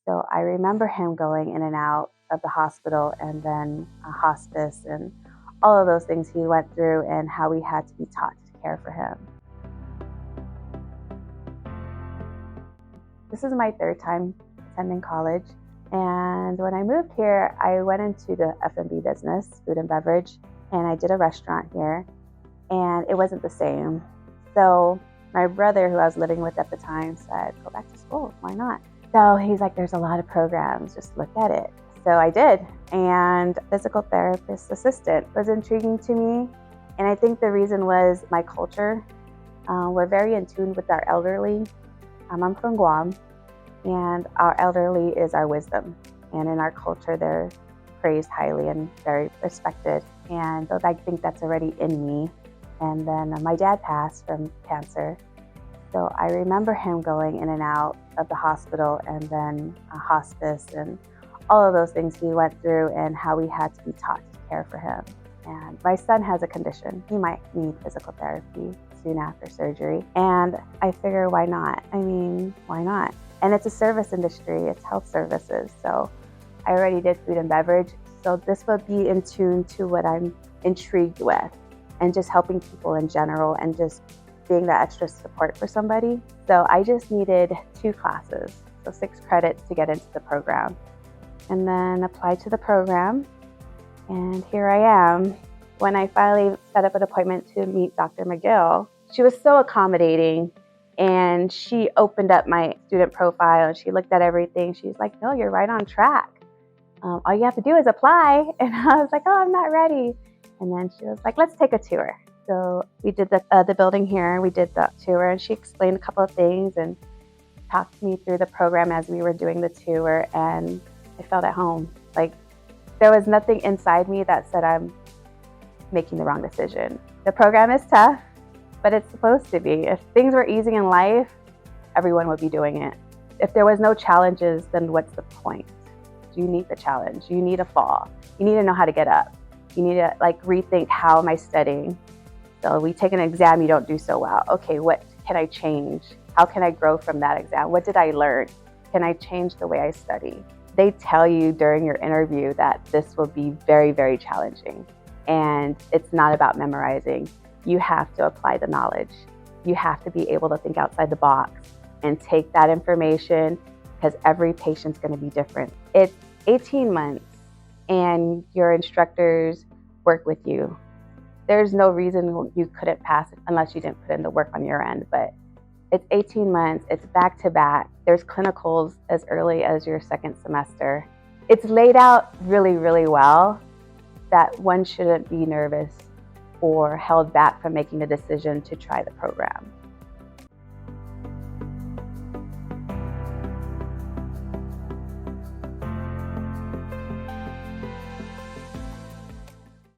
So I remember him going in and out of the hospital and then a hospice and all of those things he went through and how we had to be taught to care for him. This is my third time attending college. And when I moved here, I went into the F&B business, food and beverage, and I did a restaurant here, and it wasn't the same. So my brother, who I was living with at the time, said, go back to school, why not? So he's like, there's a lot of programs, just look at it. So I did, and physical therapist assistant was intriguing to me. And I think the reason was my culture. We're very in tune with our elderly. I'm from Guam, and our elderly is our wisdom. And in our culture, they're praised highly and very respected. And so I think that's already in me. And then my dad passed from cancer. So I remember him going in and out of the hospital and then a hospice and all of those things he went through and how we had to be taught to care for him. And my son has a condition. He might need physical therapy soon after surgery. And I figure, why not? I mean, why not? And it's a service industry, it's health services. So I already did food and beverage. So this would be in tune to what I'm intrigued with and just helping people in general and just being that extra support for somebody. So I just needed 2 classes, so 6 credits to get into the program. And then applied to the program. And here I am. When I finally set up an appointment to meet Dr. McGill, she was so accommodating. And she opened up my student profile and she looked at everything. She's like, no, you're right on track. All you have to do is apply. And I was like, oh, I'm not ready. And then she was like, let's take a tour. So we did the building here. We did the tour and she explained a couple of things and talked me through the program as we were doing the tour. And I felt at home. Like there was nothing inside me that said I'm making the wrong decision. The program is tough, but it's supposed to be. If things were easy in life, everyone would be doing it. If there was no challenges, then what's the point? You need the challenge. You need a fall. You need to know how to get up. You need to rethink, how am I studying? So we take an exam, you don't do so well. Okay, what can I change? How can I grow from that exam? What did I learn? Can I change the way I study? They tell you during your interview that this will be very, very challenging. And it's not about memorizing. You have to apply the knowledge. You have to be able to think outside the box and take that information because every patient's going to be different. It's 18 months and your instructors work with you. There's no reason you couldn't pass it unless you didn't put in the work on your end, but it's 18 months, it's back to back. There's clinicals as early as your second semester. It's laid out really, really well that one shouldn't be nervous or held back from making the decision to try the program.